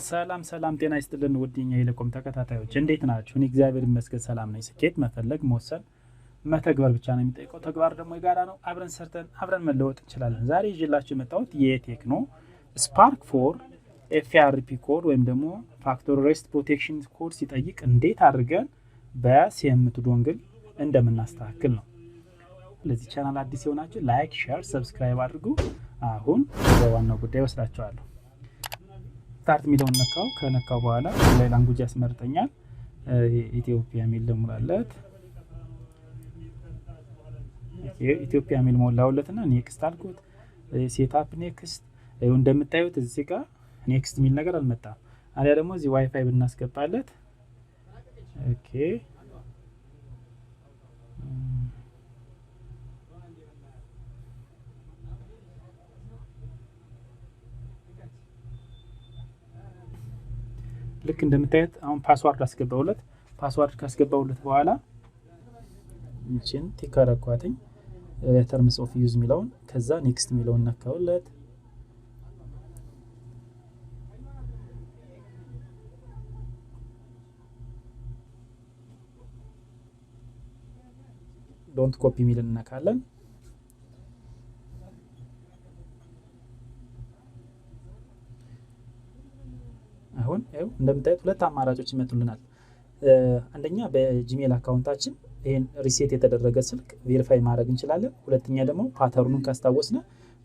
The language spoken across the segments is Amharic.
ሰላም ጤና ይስጥልን ውድኛ የኤሌኮም ተከታታዮች እንዴት ናችሁ? እኔ እግዚአብሔር ይመስገን ሰላም ነኝ። ስኬት መፈለግ መወሰን መተግበር ብቻ ነው የሚጠይቀው። ተግባር ደግሞ የጋራ ነው። አብረን ሰርተን አብረን መለወጥ እንችላለን። ዛሬ ይዤላችሁ የመጣሁት የቴክኖ ስፓርክ 4 FRP ኮድ ወይም ደግሞ ፋክቶሪ ሬስት ፕሮቴክሽን ኮድ ሲጠይቅ እንዴት አድርገን በCM2 ዶንግል እንደምናስተካክል ነው። ለዚህ ቻናል አዲስ የሆናችሁ ላይክ፣ ሼር፣ ሰብስክራይብ አድርጉ። አሁን ወደ ዋናው ጉዳይ ወስዳችኋለሁ። ስታርት ሚለውን ነካው። ከነካው በኋላ ላይ ላንጉጅ ያስመርጠኛል። ኢትዮጵያ ሚል ደሙላለት ኢትዮጵያ ሚል ሞላውለትና ኔክስት አልኩት። ሴትአፕ ኔክስት። እንደምታዩት እዚህ ጋር ኔክስት ሚል ነገር አልመጣም። አሊያ ደግሞ እዚህ ዋይፋይ ብናስገባለት ኦኬ ልክ እንደምታዩት አሁን ፓስዋርድ አስገባውለት። ፓስዋርድ ካስገባውለት በኋላ እንቺን ቲካራኳትኝ ተርምስ ኦፍ ዩዝ ሚለውን ከዛ ኔክስት ሚለውን ነካውለት። ዶንት ኮፒ ሚል እንነካለን። አሁን እንደምታዩት ሁለት አማራጮች ይመጡልናል። አንደኛ በጂሜል አካውንታችን ይሄን ሪሴት የተደረገ ስልክ ቬሪፋይ ማድረግ እንችላለን። ሁለተኛ ደግሞ ፓተርኑን ካስታወስነ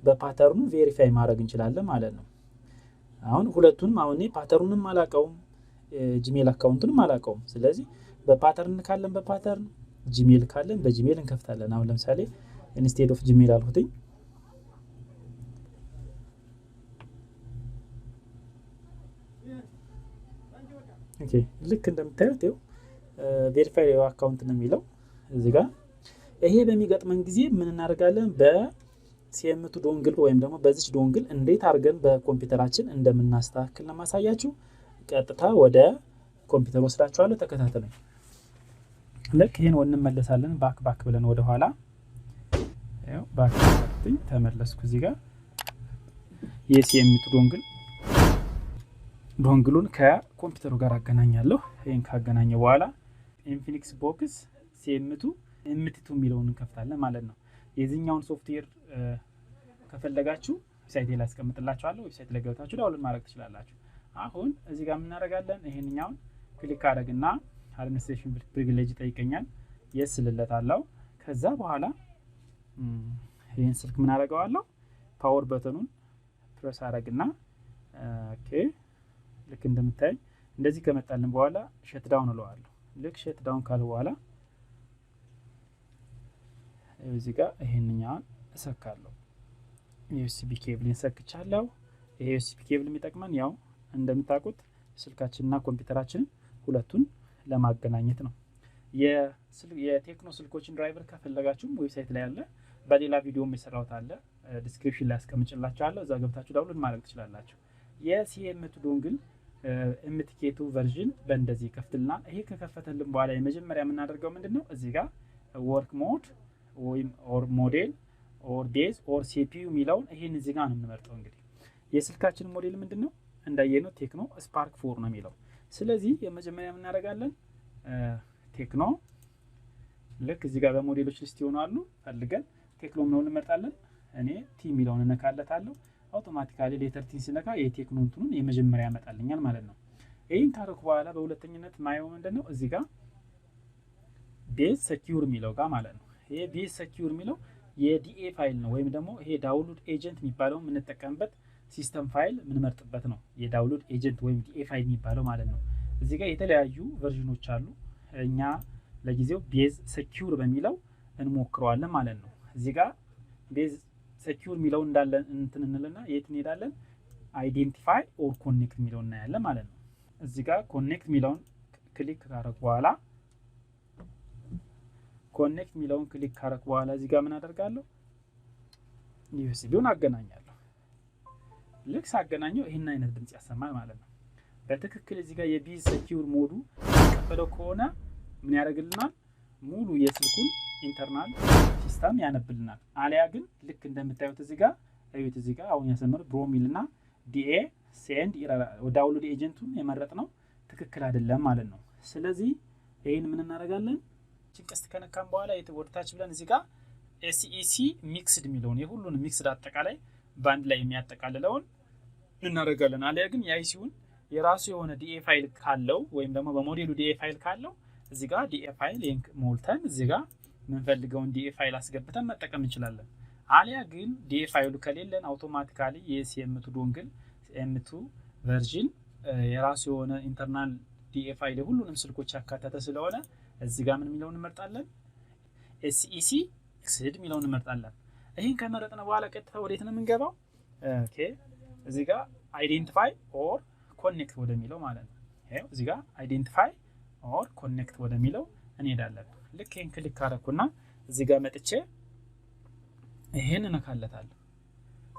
በፓተርኑ ቬሪፋይ ማድረግ እንችላለን ማለት ነው። አሁን ሁለቱንም አሁን ፓተርኑንም አላቀውም ጂሜል አካውንቱንም አላቀውም። ስለዚህ በፓተርን ካለን በፓተርን ጂሜል ካለን በጂሜል እንከፍታለን። አሁን ለምሳሌ ኢንስቴድ ኦፍ ጂሜል አልኩትኝ ኦኬ ልክ እንደምታዩት ቬሪፋይ አካውንት ነው የሚለው እዚህ ጋር። ይሄ በሚገጥመን ጊዜ ምን እናደርጋለን? በCM2 ዶንግል ወይም ደግሞ በዚች ዶንግል እንዴት አድርገን በኮምፒውተራችን እንደምናስተካክል ለማሳያችሁ ቀጥታ ወደ ኮምፒውተር ወስዳችኋለሁ። ተከታተሉኝ። ልክ ይሄን እንመለሳለን። ባክ ብለን ወደ ኋላ ባክ ተመለስኩ። እዚህ ጋር የCM2 ዶንግሉን ከኮምፒውተሩ ጋር አገናኛለሁ። ይሄን ካገናኘ በኋላ ኢንፊኒክስ ቦክስ CM2 M2 የሚለውን እንከፍታለን ማለት ነው። የዚህኛውን ሶፍትዌር ከፈለጋችሁ ዌብሳይት ላይ አስቀምጥላችኋለሁ። ዌብሳይት ላይ ገብታችሁ ዳውንሎድ ማድረግ ትችላላችሁ። አሁን እዚህ ጋር ምን እናደርጋለን? ይሄንኛውን ክሊክ አድርግና አድሚኒስትሬሽን ፕሪቪሌጅ ይጠይቀኛል። የስ ልለታለሁ። ከዛ በኋላ ይሄን ስልክ ምን አደርገዋለሁ? ፓወር በተኑን ፕሬስ አድርግና ኦኬ ልክ እንደምታይ እንደዚህ ከመጣልን በኋላ ሸት ዳውን እለዋለሁ። ልክ ሸት ዳውን ካለ በኋላ እዚህ ጋር ይሄንኛውን እሰካለሁ። ዩኤስቢ ኬብልን ሰክቻለሁ። ይሄ ዩኤስቢ ኬብል የሚጠቅመን ያው እንደምታውቁት ስልካችንና ኮምፒውተራችንን ሁለቱን ለማገናኘት ነው። የቴክኖ ስልኮችን ድራይቨር ከፈለጋችሁም ዌብሳይት ላይ አለ። በሌላ ቪዲዮም የሰራሁት አለ። ዲስክሪፕሽን ላይ አስቀምጥላችኋለሁ። እዛ ገብታችሁ ዳውንሎድ ማድረግ ትችላላችሁ። የCM2 ዶንግል MTK2 ቨርዥን በእንደዚህ ከፍትና ይሄ ከከፈተልን በኋላ የመጀመሪያ የምናደርገው ምንድነው? እዚህ ጋር ወርክ ሞድ ወይም ኦር ሞዴል ኦር ዴዝ ኦር CPU የሚለውን ይሄን እዚህ ጋር ነው የምንመርጠው። እንግዲህ የስልካችን ሞዴል ምንድነው? እንዳየነው ቴክኖ ስፓርክ 4 ነው የሚለው። ስለዚህ የመጀመሪያ የምናደርጋለን ቴክኖ ልክ እዚህ ጋር በሞዴሎች ሊስት ይሆናሉ። ፈልገን ቴክኖ ነው እንመርጣለን። እኔ ቲ የሚለውን እነካለታለሁ። አውቶማቲካሊ ሌተር ቲ ሲነካ የቴክኖ እንትኑን የመጀመሪያ ያመጣልኛል ማለት ነው። ይሄን ካረኩ በኋላ በሁለተኝነት ማየው ምንድነው? እዚህ ጋር ቤዝ ሴኪዩር የሚለው ጋር ማለት ነው። ይሄ ቤዝ ሴኪዩር የሚለው የዲኤ ፋይል ነው ወይም ደግሞ ይሄ ዳውንሎድ ኤጀንት የሚባለው የምንጠቀምበት ሲስተም ፋይል የምንመርጥበት ነው። የዳውንሎድ ኤጀንት ወይም ዲኤ ፋይል የሚባለው ማለት ነው። እዚህ ጋር የተለያዩ ቨርዥኖች አሉ። እኛ ለጊዜው ቤዝ ሴኪዩር በሚለው እንሞክረዋለን ማለት ነው። እዚህ ጋር ቤዝ ሴኪዩር ሚለው እንዳለ እንትን እንልና የት እንሄዳለን? አይዴንቲፋይ ኦር ኮኔክት ሚለው እናያለን ማለት ነው። እዚህ ጋር ኮኔክት ሚለውን ክሊክ ካረኩ በኋላ ኮኔክት ሚለውን ክሊክ ካረኩ በኋላ እዚህ ጋር ምን አደርጋለሁ? ዩኤስቢውን አገናኛለሁ። ልክ ሳገናኘው ይሄን አይነት ድምጽ ያሰማል ማለት ነው። በትክክል እዚህ ጋር የቤዝ ሴኪዩር ሞዱ ተቀበለው ከሆነ ምን ያደርግልናል? ሙሉ የስልኩን ኢንተርናል ሲስተም ያነብልናል። አሊያ ግን ልክ እንደምታዩት እዚህ ጋር አሁን ያሰመረ ብሮሚልና ዲኤ ሴንድ ኢረር ዳውንሎድ ኤጀንቱን የመረጥነው ትክክል አይደለም ማለት ነው። ስለዚህ ይሄን ምን እናደርጋለን? ጭንቀስት ከነካም በኋላ ወደታች ብለን እዚህ ጋር ኤስኢሲ ሚክስድ የሚለውን የሁሉንም ሚክስድ አጠቃላይ ባንድ ላይ የሚያጠቃልለውን እናደርጋለን። አለያ ግን የአይሲውን የራሱ የሆነ ዲኤ ፋይል ካለው ወይም ደግሞ በሞዴሉ ዲኤ ፋይል ካለው እዚህ ጋር ዲኤ ፋይል ሊንክ ሞልተን እዚህ ጋር የምንፈልገውን ዲኤ ፋይል አስገብተን መጠቀም እንችላለን። አለያ ግን ዲኤ ፋይሉ ከሌለን አውቶማቲካሊ የሲኤም2 ዶንግል ሲኤም2 ቨርዥን የራሱ የሆነ ኢንተርናል ዲኤ ፋይል ሁሉንም ስልኮች ያካተተ ስለሆነ እዚህ ጋር ምን የሚለውን እንመርጣለን? ኤስኢሲ ሚክስድ የሚለውን እንመርጣለን። ይሄን ከመረጥን በኋላ ቀጥታ ወዴት ነው የምንገባው? ኦኬ እዚህ ጋር አይዴንቲፋይ ኦር ኮኔክት ወደሚለው ማለት ነው። ይሄው እዚህ ጋር አይዴንቲፋይ ኦር ኮኔክት ወደሚለው እንሄዳለን። ልክ ይሄን ክሊክ አደረኩና እዚህ ጋር መጥቼ ይሄን እነካለታለሁ፣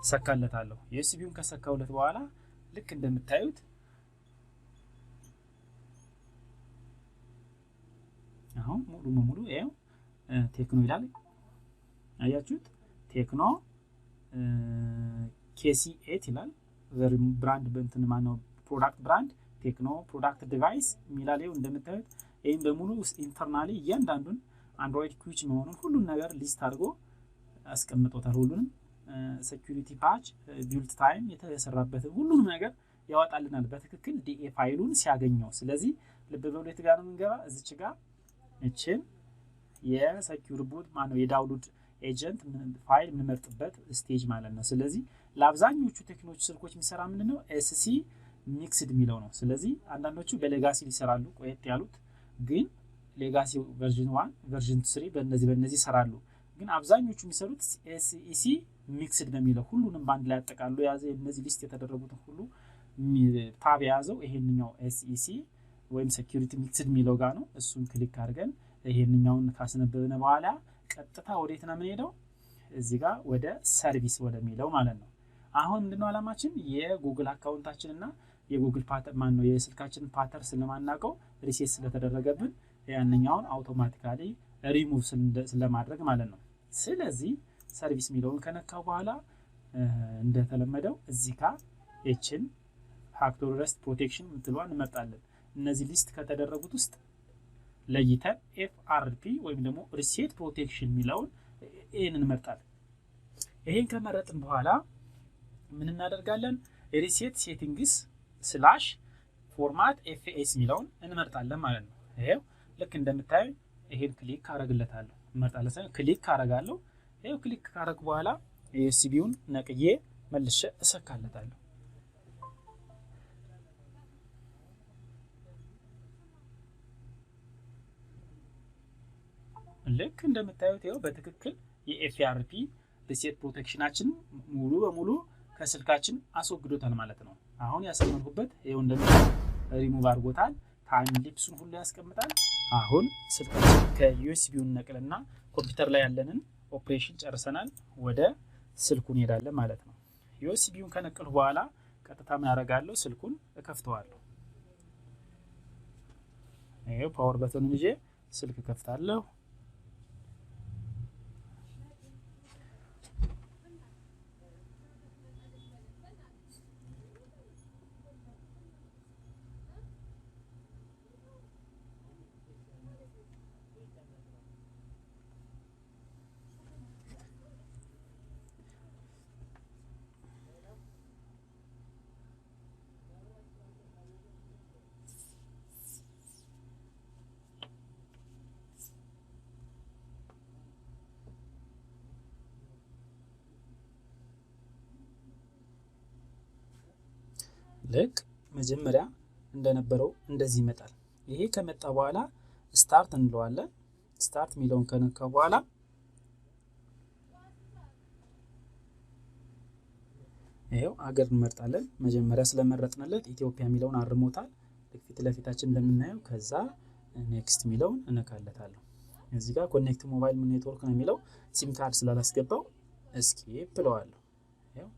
ሰካለታለሁ። ዩኤስቢውን ከሰካውለት በኋላ ልክ እንደምታዩት አሁን ሙሉ በሙሉ ይሄው ቴክኖ ይላል። አያችሁት? ቴክኖ ኬሲ8 ይላል። ብራንድ በእንትን ማነው ፕሮዳክት ብራንድ ቴክኖ ፕሮዳክት ዲቫይስ ሚላለው እንደምታዩት ይሄን በሙሉ ኢንተርናሊ እያንዳንዱን አንድሮይድ ኩዊች መሆኑን ሁሉን ነገር ሊስት አድርጎ አስቀምጦታል። ሁሉንም ሴኩሪቲ ፓች ቢልድ ታይም የተሰራበት ሁሉንም ነገር ያወጣልናል በትክክል ዲኤ ፋይሉን ሲያገኘው። ስለዚህ ልብ በሉ የት ጋር ነው የምንገባ? እዚች ጋር እቺን የሴኩር ቡት ማነው የዳውንሎድ ኤጀንት ፋይል የምንመርጥበት ስቴጅ ማለት ነው። ስለዚህ ለአብዛኞቹ ቴክኖሎጂ ስልኮች የሚሰራ ምንድነው? ኤስሲ ሚክስድ የሚለው ነው። ስለዚህ አንዳንዶቹ በሌጋሲ ሊሰራሉ ቆየት ያሉት፣ ግን ሌጋሲ ቨርዥን 1 ቨርዥን 3 በእነዚህ ይሰራሉ። ግን አብዛኞቹ የሚሰሩት ኤስኢሲ ሚክስድ በሚለው ሁሉንም ባንድ ላይ አጠቃሎ ያዘ። እነዚህ ሊስት የተደረጉት ሁሉ ታብ ያዘው ይሄንኛው ኤስኢሲ ወይም ሴኩሪቲ ሚክስድ የሚለው ጋር ነው። እሱን ክሊክ አድርገን ይሄንኛውን ካስነበብን በኋላ ቀጥታ ወዴት ነው የምንሄደው? እዚህ ጋር ወደ ሰርቪስ ወደሚለው ማለት ነው። አሁን ምንድነው አላማችን? የጉግል አካውንታችንና የጉግል ፓተርን ማን ነው የስልካችንን ፓተርን ስለማናቀው ሪሴት ስለተደረገብን ያንኛውን አውቶማቲካሊ ሪሙቭ ስለማድረግ ማለት ነው። ስለዚህ ሰርቪስ የሚለውን ከነካው በኋላ እንደተለመደው እዚህ ጋር ኤችን ፋክቶሪ ረስት ፕሮቴክሽን ምትሏን እንመርጣለን። እነዚህ ሊስት ከተደረጉት ውስጥ ለይተን FRP ወይም ደግሞ ሪሴት ፕሮቴክሽን የሚለውን ይሄን እንመርጣለን። ይሄን ከመረጥን በኋላ ምን እናደርጋለን? ሪሴት ሴቲንግስ ስላሽ ፎርማት FS የሚለውን እንመርጣለን ማለት ነው። ይሄው ልክ እንደምታዩ ይሄን ክሊክ አረግለታለሁ። እንመርጣለን ሳይሆን ክሊክ አረጋለሁ። ይሄው ክሊክ ካረግ በኋላ ዩኤስቢውን ነቅዬ መልሼ እሰካለታለሁ። ልክ እንደምታዩት ይሄው በትክክል የFRP ሪሴት ፕሮቴክሽናችን ሙሉ በሙሉ ከስልካችን አስወግዶታል ማለት ነው። አሁን ያሰመርኩበት ይሄው እንደምታዩት ሪሙቭ አድርጎታል። ታይም ሊፕሱን ሁሉ ያስቀምጣል። አሁን ስልካችን ከዩኤስቢውን ነቅልና ኮምፒውተር ላይ ያለንን ኦፕሬሽን ጨርሰናል። ወደ ስልኩ እንሄዳለን ማለት ነው። ዩኤስቢውን ከነቀልኩ በኋላ ቀጥታ ምን አደርጋለሁ? ስልኩን እከፍተዋለሁ። ይሄው ፓወር በተኑን ይዤ ስልክ ከፍታለሁ። ልክ መጀመሪያ እንደነበረው እንደዚህ ይመጣል። ይሄ ከመጣ በኋላ ስታርት እንለዋለን። ስታርት ሚለውን ከነካ በኋላ ይሄው አገር እንመርጣለን። መጀመሪያ ስለመረጥንለት ኢትዮጵያ ሚለውን አርሞታል። ፊት ለፊታችን እንደምናየው ከዛ ኔክስት ሚለውን እነካለታለሁ። እዚህ ጋር ኮኔክት ሞባይል ኔትወርክ ነው የሚለው ሲም ካርድ ስላላስገባው ስኪፕ ብለዋለሁ። ይሄው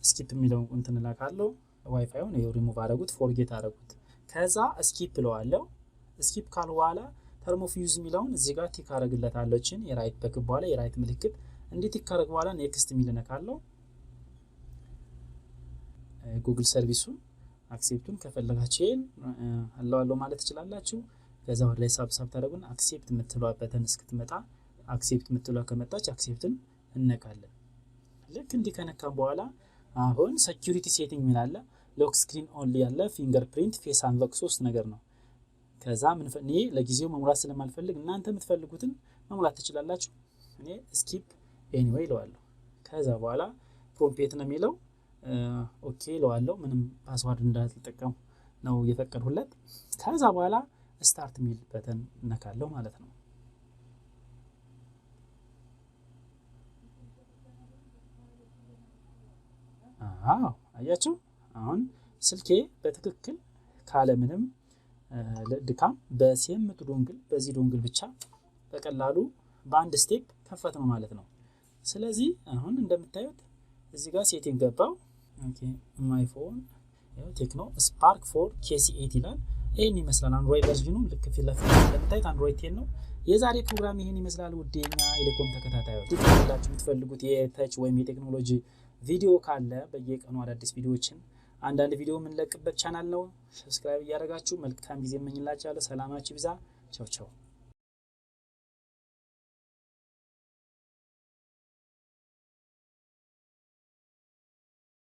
ስኪፕ ሚለውን እንትን እላካለሁ። ዋይፋዩን ይሄው ሪሙቭ አደረጉት፣ ፎርጌት አደረጉት። ከዛ ስኪፕ ብለዋለሁ። ስኪፕ ካል በኋላ ተርም ኦፍ ዩዝ ሚለውን እዚህ ጋር ቲክ አደረግለታለሁ። እቺን የራይት በክብ በኋላ የራይት ምልክት እንዴት ቲክ አደረግ በኋላ ኔክስት ሚል ነካለሁ። ጉግል ሰርቪሱን አክሴፕቱን ከፈለጋችሁ አለው ማለት ትችላላችሁ። ከዛ ወደ ላይ ሳብ ታደርጉና አክሴፕት የምትለው በተን እስክትመጣ አክሴፕት የምትለው ከመጣች አክሴፕትን እንነካለን። ልክ እንዲህ ከነካን በኋላ አሁን ሴኩሪቲ ሴቲንግ ምን አለ ሎክ ስክሪን ኦንሊ ያለ ፊንገርፕሪንት ፌስ አንሎክ 3 ነገር ነው። ከዛ ምን እኔ ለጊዜው መሙላት ስለማልፈልግ እናንተ የምትፈልጉትን መሙላት ትችላላችሁ። እኔ ስኪፕ ኤኒዌይ ለዋለሁ። ከዛ በኋላ ፕሮምፕት ነው የሚለው ኦኬ ለዋለሁ። ምንም ፓስዋርድ እንዳልተጠቀሙ ነው የፈቀድሁለት። ከዛ በኋላ ስታርት ሚል በተን ነካለው ማለት ነው። አያችሁ አሁን ስልኬ በትክክል ካለ ምንም ድካም በCM2 ዶንግል በዚህ ዶንግል ብቻ በቀላሉ በአንድ ስቴፕ ከፈት ነው ማለት ነው። ስለዚህ አሁን እንደምታዩት እዚህ ጋር ሴቲንግ ገባው። ኦኬ ማይ ፎን ያው ቴክኖ ስፓርክ 4 KC8 ይላል። ይሄን ይመስላል አንድሮይድ ቨርዥኑ ልክ ፊት ለፊት እንደምታዩት አንድሮይድ 10 ነው። የዛሬ ፕሮግራም ይሄን ይመስላል። ውዴኛ ኤሌኮም ተከታታዮች ትፈልጋችሁ የምትፈልጉት የታች ወይም የቴክኖሎጂ ቪዲዮ ካለ በየቀኑ አዳዲስ ቪዲዮዎችን አንዳንድ ቪዲዮ የምንለቅበት ቻናል ነው። ሰብስክራይብ እያደረጋችሁ መልካም ጊዜ እመኝላችኋለሁ። ሰላማችሁ ይብዛ። ቻው ቻው።